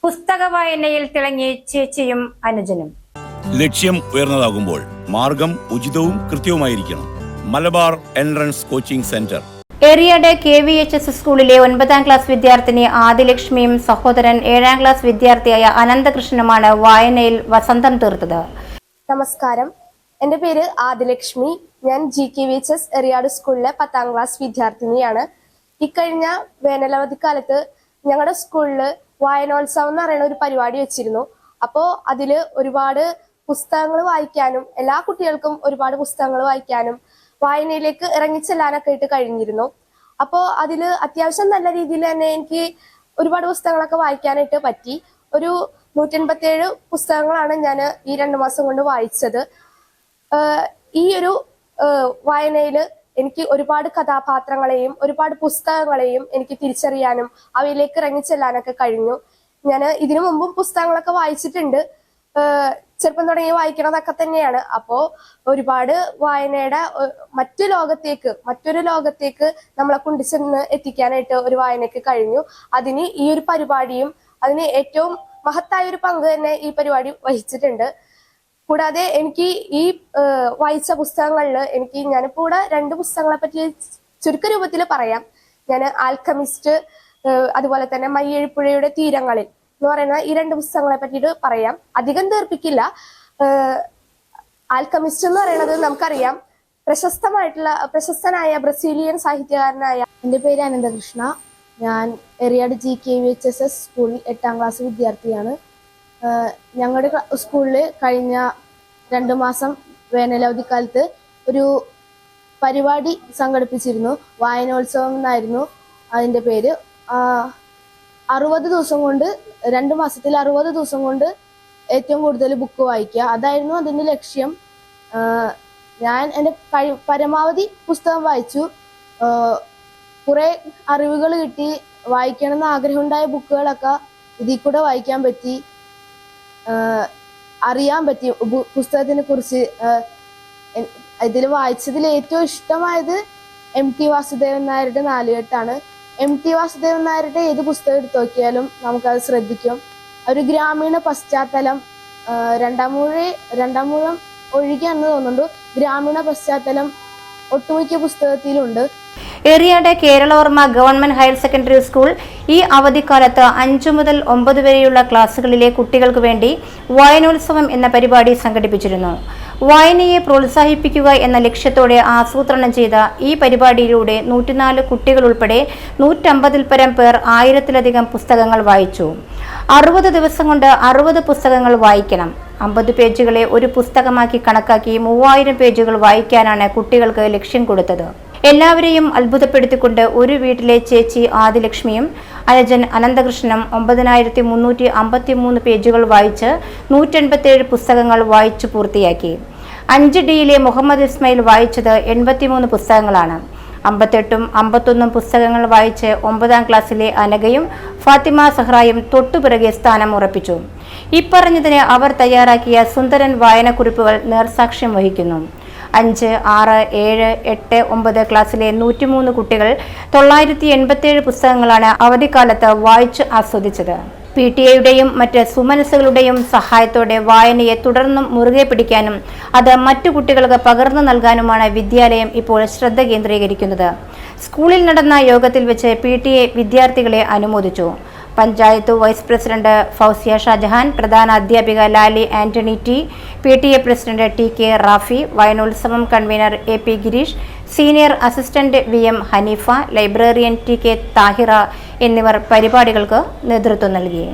പുസ്തക വായനയിൽ തിളങ്ങി ചേച്ചിയും അനുജനും. ലക്ഷ്യം ഉയർന്നതാകുമ്പോൾ മാർഗം ഉചിതവും കൃത്യവുമായിരിക്കണം. Malabar entrance coaching centre. Eriyad KVHS സ്കൂളിലെ 9ാം ക്ലാസ് വിദ്യാർത്ഥിനി ആദിലക്ഷ്മിയും സഹോദരൻ 7ാം ക്ലാസ് വിദ്യാർത്ഥിയായ അനന്തകൃഷ്ണനുമാണ് വായനയിൽ വസന്തം തീർത്തത്. നമസ്കാരം, എൻ്റെ പേര് ആദിലക്ഷ്മി. ഞാൻ KVHS എറിയാട് സ്കൂളിലെ 10ാം ക്ലാസ് വിദ്യാർത്ഥിനിയാണ്. ഇക്കഴിഞ്ഞ വേനലവധിക്കാലത്ത് ഞങ്ങളുടെ സ്കൂളിൽ വായനോത്സവം എന്ന് പറയുന്ന ഒരു പരിപാടി വെച്ചിരുന്നു. അപ്പോൾ അതിൽ ഒരുപാട് പുസ്തകങ്ങൾ വായിക്കാനും എല്ലാ കുട്ടികൾക്കും ഒരുപാട് പുസ്തകങ്ങൾ വായിക്കാനും വായനയിലേക്ക് ഇറങ്ങിച്ചെല്ലാനൊക്കെ ആയിട്ട് കഴിഞ്ഞിരുന്നു. അപ്പോൾ അതിൽ അത്യാവശ്യം നല്ല രീതിയിൽ തന്നെ എനിക്ക് ഒരുപാട് പുസ്തകങ്ങളൊക്കെ വായിക്കാനായിട്ട് പറ്റി. ഒരു 187 പുസ്തകങ്ങളാണ് ഞാൻ ഈ 2 മാസം കൊണ്ട് വായിച്ചത്. ഈ ഒരു വായനയിൽ എനിക്ക് ഒരുപാട് കഥാപാത്രങ്ങളെയും ഒരുപാട് പുസ്തകങ്ങളെയും എനിക്ക് തിരിച്ചറിയാനും അവയിലേക്ക് ഇറങ്ങിച്ചെല്ലാനൊക്കെ കഴിഞ്ഞു. ഞാൻ ഇതിനു മുമ്പും പുസ്തകങ്ങളൊക്കെ വായിച്ചിട്ടുണ്ട്. ചെറുപ്പം തുടങ്ങി വായിക്കണതൊക്കെ തന്നെയാണ്. അപ്പോൾ ഒരുപാട് വായനയുടെ മറ്റൊരു ലോകത്തേക്ക് നമ്മളെ കൊണ്ടുചെന്ന് എത്തിക്കാനായിട്ട് ഒരു വായനയ്ക്ക് കഴിഞ്ഞു. അതിന് ഈ ഒരു പരിപാടിയും അതിന് ഏറ്റവും മഹത്തായ ഒരു പങ്ക് തന്നെ ഈ പരിപാടി വഹിച്ചിട്ടുണ്ട്. കൂടാതെ എനിക്ക് ഈ വായിച്ച പുസ്തകങ്ങളിൽ ഞാനിപ്പോൾ ഇവിടെ 2 പുസ്തകങ്ങളെ പറ്റി ചുരുക്ക രൂപത്തിൽ പറയാം. ഞാൻ ആൽക്കമിസ്റ്റ്, അതുപോലെ തന്നെ മയ്യഴിപ്പുഴയുടെ തീരങ്ങളിൽ എന്ന് പറയുന്ന ഈ 2 പുസ്തകങ്ങളെ പറ്റിയിട്ട് പറയാം. അധികം ദീർഘിപ്പിക്കില്ല. ആൽക്കമിസ്റ്റ് എന്ന് പറയുന്നത് നമുക്കറിയാം, പ്രശസ്തനായ ബ്രസീലിയൻ സാഹിത്യകാരനായ. എൻ്റെ പേര് അനന്തകൃഷ്ണ. ഞാൻ എറിയാട് KVHS സ്കൂളിൽ 8ാം ക്ലാസ് വിദ്യാർത്ഥിയാണ്. ഞങ്ങളുടെ സ്കൂളിൽ കഴിഞ്ഞ 2 മാസം വേനലവധിക്കാലത്ത് ഒരു പരിപാടി സംഘടിപ്പിച്ചിരുന്നു. വായനോത്സവം എന്നായിരുന്നു അതിൻ്റെ പേര്. 60 ദിവസം കൊണ്ട് 2 മാസത്തിൽ 60 ദിവസം കൊണ്ട് ഏറ്റവും കൂടുതൽ ബുക്ക് വായിക്കുക, അതായിരുന്നു അതിൻ്റെ ലക്ഷ്യം. ഞാൻ എൻ്റെ പരമാവധി പുസ്തകം വായിച്ചു. കുറേ അറിവുകൾ കിട്ടി. വായിക്കണമെന്ന് ആഗ്രഹമുണ്ടായ ബുക്കുകളൊക്കെ ഇതിൽ കൂടെ വായിക്കാൻ പറ്റി, അറിയാൻ പറ്റി പുസ്തകത്തിനെ കുറിച്ച്. ഇതിൽ വായിച്ചതിൽ ഏറ്റവും ഇഷ്ടമായത് MT വാസുദേവൻ നായരുടെ 4 MT വാസുദേവൻ നായരുടെ ഏത് പുസ്തകം എടുത്തു നോക്കിയാലും നമുക്കത് ശ്രദ്ധിക്കും. ഒരു ഗ്രാമീണ പശ്ചാത്തലം, രണ്ടാം മൂഴം ഒഴികെയാണെന്ന് തോന്നുന്നുണ്ട്, ഗ്രാമീണ പശ്ചാത്തലം ഒട്ടുമിക്ക പുസ്തകത്തിലുണ്ട്. Eriyad Keralavarma government higher secondary school ഈ അവധിക്കാലത്ത് 5 മുതൽ 9 വരെയുള്ള ക്ലാസ്സുകളിലെ കുട്ടികൾക്ക് വേണ്ടി വായനോത്സവം എന്ന പരിപാടി സംഘടിപ്പിച്ചിരുന്നു. വായനയെ പ്രോത്സാഹിപ്പിക്കുക എന്ന ലക്ഷ്യത്തോടെ ആസൂത്രണം ചെയ്ത ഈ പരിപാടിയിലൂടെ 104 കുട്ടികൾ ഉൾപ്പെടെ 150-ൽ പരം പേർ 1000-ലധികം പുസ്തകങ്ങൾ വായിച്ചു. 60 ദിവസം കൊണ്ട് 60 പുസ്തകങ്ങൾ വായിക്കണം. 50 പേജുകളെ ഒരു പുസ്തകമാക്കി കണക്കാക്കി 3000 പേജുകൾ വായിക്കാനാണ് കുട്ടികൾക്ക് ലക്ഷ്യം കൊടുത്തത്. എല്ലാവരെയും അത്ഭുതപ്പെടുത്തിക്കൊണ്ട് ഒരു വീട്ടിലെ ചേച്ചി ആദിലക്ഷ്മിയും അനുജൻ അനന്തകൃഷ്ണനും 9353 പേജുകൾ വായിച്ച് 187 പുസ്തകങ്ങൾ വായിച്ചു പൂർത്തിയാക്കി. 5Dയിലെ മുഹമ്മദ് ഇസ്മായിൽ വായിച്ചത് 83 പുസ്തകങ്ങളാണ്. 58ഉം 51ഉം പുസ്തകങ്ങൾ വായിച്ച് 9ാം ക്ലാസ്സിലെ അനഘയും ഫാത്തിമ സഹ്റായും തൊട്ടുപിറകെ സ്ഥാനം ഉറപ്പിച്ചു. ഇപ്പറഞ്ഞതിന് അവർ തയ്യാറാക്കിയ സുന്ദരൻ വായനക്കുറിപ്പുകൾ നേർസാക്ഷ്യം വഹിക്കുന്നു. 5, 6, 7, 8, 9 ക്ലാസ്സിലെ 103 കുട്ടികൾ 987 പുസ്തകങ്ങളാണ് അവധിക്കാലത്ത് വായിച്ച് ആസ്വദിച്ചത്. PTA-യുടെയും മറ്റ് സുമനസ്സുകളുടെയും സഹായത്തോടെ വായനയെ തുടർന്നും മുറുകെ പിടിക്കാനും അത് മറ്റു കുട്ടികൾക്ക് പകർന്നു നൽകാനുമാണ് വിദ്യാലയം ഇപ്പോൾ ശ്രദ്ധ കേന്ദ്രീകരിക്കുന്നത്. സ്കൂളിൽ നടന്ന യോഗത്തിൽ വെച്ച് PTA വിദ്യാർത്ഥികളെ അനുമോദിച്ചു. പഞ്ചായത്ത് വൈസ് പ്രസിഡന്റ് ഫൗസിയ ഷാജഹാൻ, പ്രധാന അധ്യാപിക Lali Antony T, PTA president TK Rafi, വായനോത്സവം convener AP Gireesh, senior assistant VM Haneefa, librarian TK Thahira എന്നിവർ പരിപാടികൾക്ക് നേതൃത്വം നൽകി.